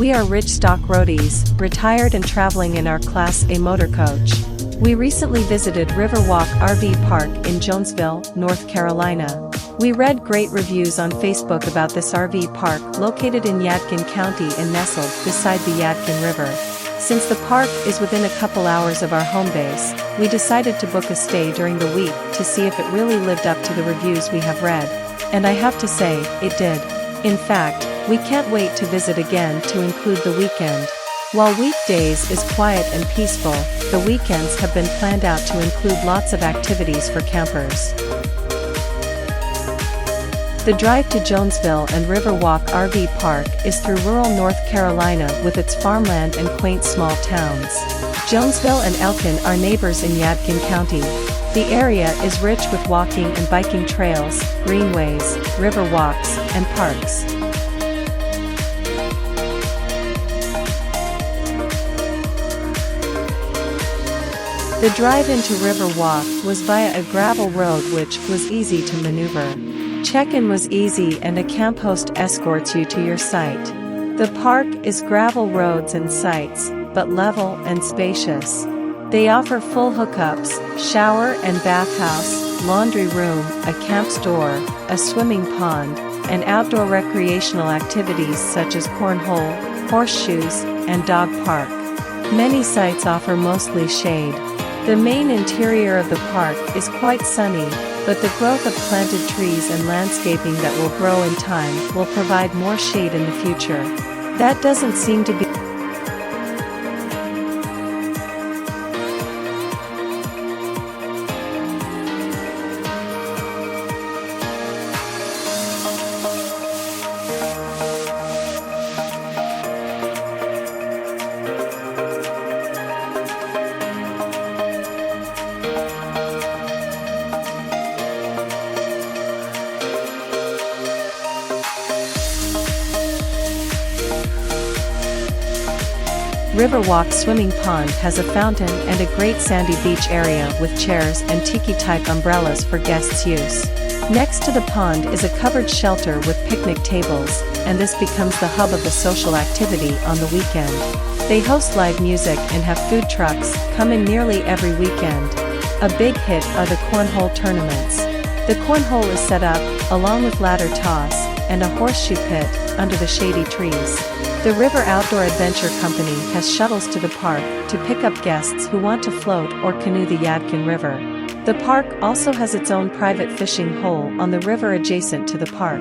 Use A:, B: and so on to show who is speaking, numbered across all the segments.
A: We are rich stock roadies, retired and traveling in our Class A motor coach. We recently visited Riverwalk RV Park in Jonesville, North Carolina. We read great reviews on Facebook about this RV park located in Yadkin County and nestled beside the Yadkin River. Since the park is within a couple hours of our home base, we decided to book a stay during the week to see if it really lived up to the reviews we have read. And I have to say, it did. In fact, we can't wait to visit again to include the weekend. While weekdays is quiet and peaceful, the weekends have been planned out to include lots of activities for campers. The drive to Jonesville and Riverwalk RV Park is through rural North Carolina with its farmland and quaint small towns. Jonesville and Elkin are neighbors in Yadkin County. The area is rich with walking and biking trails, greenways, river walks, and parks. The drive into Riverwalk was via a gravel road which was easy to maneuver. Check-in was easy and a camp host escorts you to your site. The park is gravel roads and sites, but level and spacious. They offer full hookups, shower and bathhouse, laundry room, a camp store, a swimming pond, and outdoor recreational activities such as cornhole, horseshoes, and dog park. Many sites offer mostly shade. The main interior of the park is quite sunny, but the growth of planted trees and landscaping that will grow in time will provide more shade in the future. That doesn't seem to be Riverwalk Swimming Pond has a fountain and a great sandy beach area with chairs and tiki-type umbrellas for guests' use. Next to the pond is a covered shelter with picnic tables, and this becomes the hub of the social activity on the weekend. They host live music and have food trucks come in nearly every weekend. A big hit are the cornhole tournaments. The cornhole is set up, along with ladder toss, and a horseshoe pit, under the shady trees. The River Outdoor Adventure Company has shuttles to the park to pick up guests who want to float or canoe the Yadkin River. The park also has its own private fishing hole on the river adjacent to the park.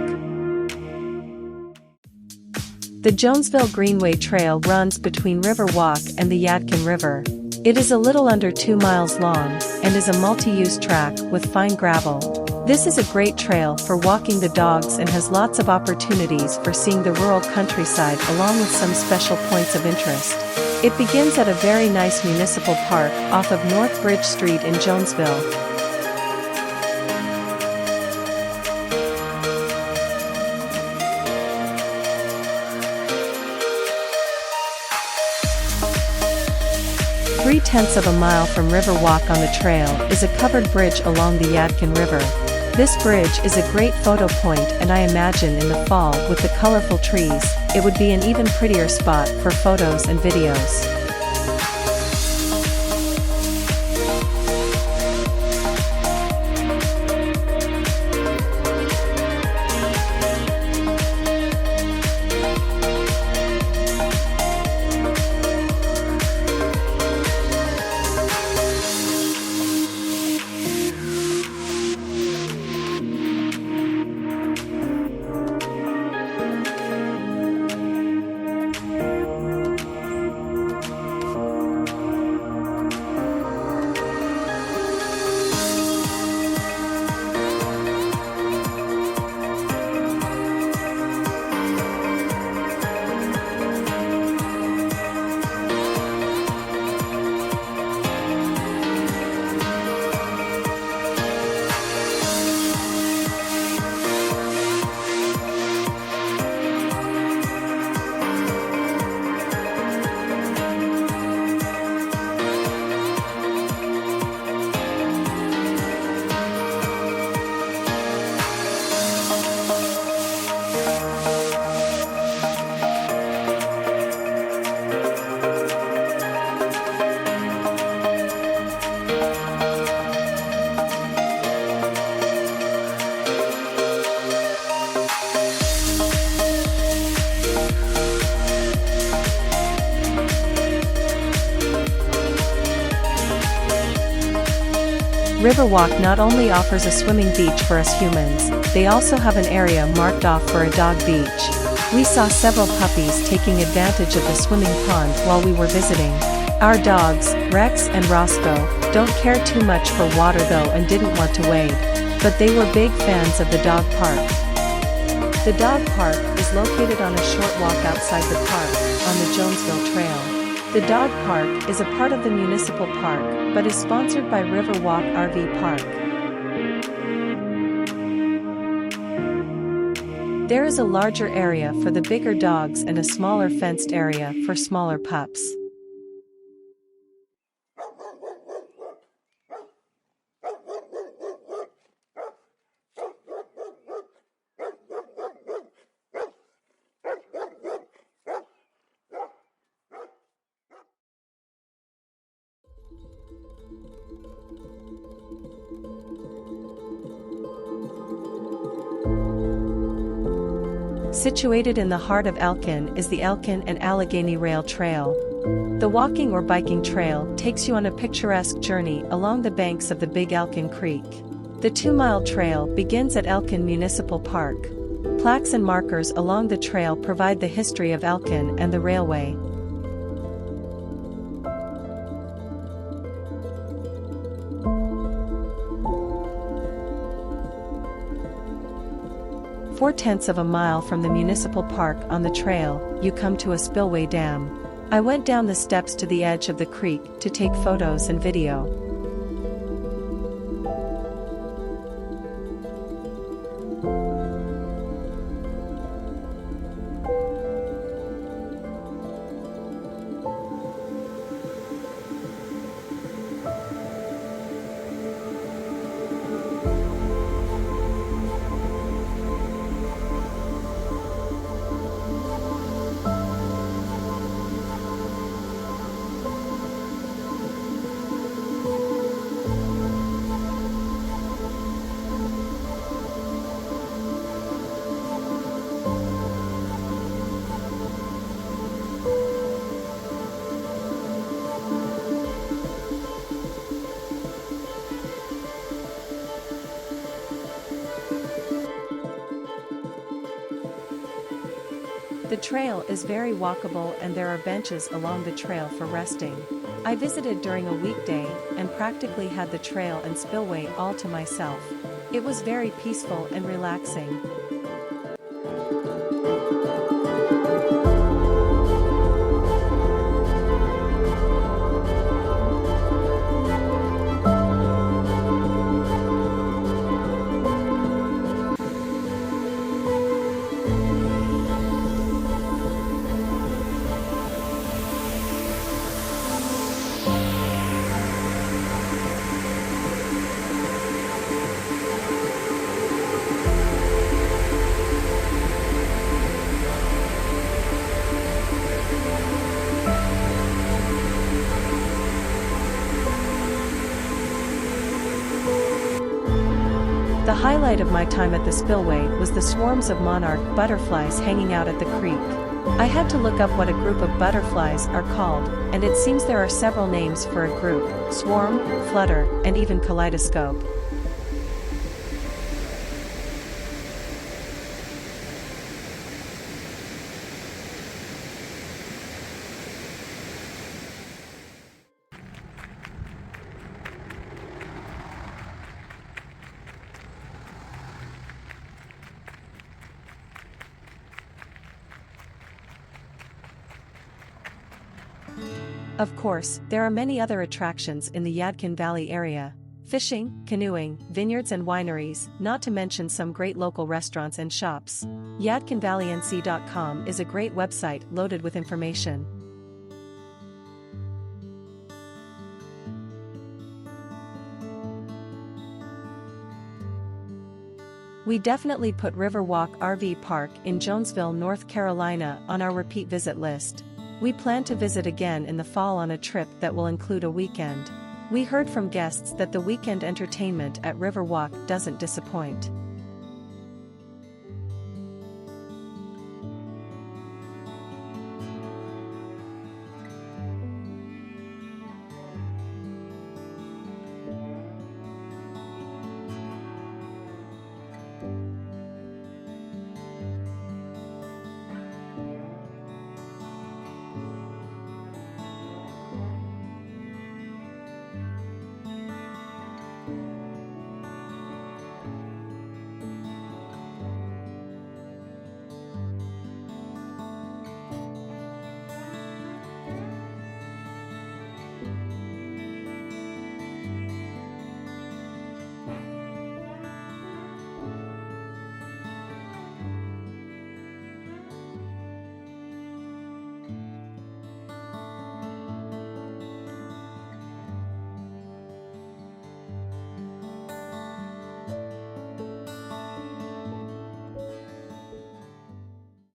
A: The Jonesville Greenway Trail runs between Riverwalk and the Yadkin River. It is a little under 2 miles long, and is a multi-use track with fine gravel. This is a great trail for walking the dogs and has lots of opportunities for seeing the rural countryside along with some special points of interest. It begins at a very nice municipal park off of North Bridge Street in Jonesville. Three-tenths of a mile from Riverwalk on the trail is a covered bridge along the Yadkin River. This bridge is a great photo point, and I imagine in the fall with the colorful trees, it would be an even prettier spot for photos and videos. Riverwalk not only offers a swimming beach for us humans, they also have an area marked off for a dog beach. We saw several puppies taking advantage of the swimming pond while we were visiting. Our dogs, Rex and Roscoe, don't care too much for water though and didn't want to wade, but they were big fans of the dog park. The dog park is located on a short walk outside the park, on the Jonesville Trail. The dog park is a part of the municipal park, but is sponsored by Riverwalk RV Park. There is a larger area for the bigger dogs and a smaller fenced area for smaller pups. Situated in the heart of Elkin is the Elkin and Allegheny Rail Trail. The walking or biking trail takes you on a picturesque journey along the banks of the Big Elkin Creek. The 2-mile trail begins at Elkin Municipal Park. Plaques and markers along the trail provide the history of Elkin and the railway. Four-tenths of a mile from the municipal park on the trail, you come to a spillway dam. I went down the steps to the edge of the creek to take photos and video. The trail is very walkable and there are benches along the trail for resting. I visited during a weekday and practically had the trail and spillway all to myself. It was very peaceful and relaxing. The highlight of my time at the spillway was the swarms of monarch butterflies hanging out at the creek. I had to look up what a group of butterflies are called, and it seems there are several names for a group: swarm, flutter, and even kaleidoscope. Of course, there are many other attractions in the Yadkin Valley area: fishing, canoeing, vineyards and wineries, not to mention some great local restaurants and shops. YadkinValleyNC.com is a great website loaded with information. We definitely put Riverwalk RV Park in Jonesville, North Carolina on our repeat visit list. We plan to visit again in the fall on a trip that will include a weekend. We heard from guests that the weekend entertainment at Riverwalk doesn't disappoint.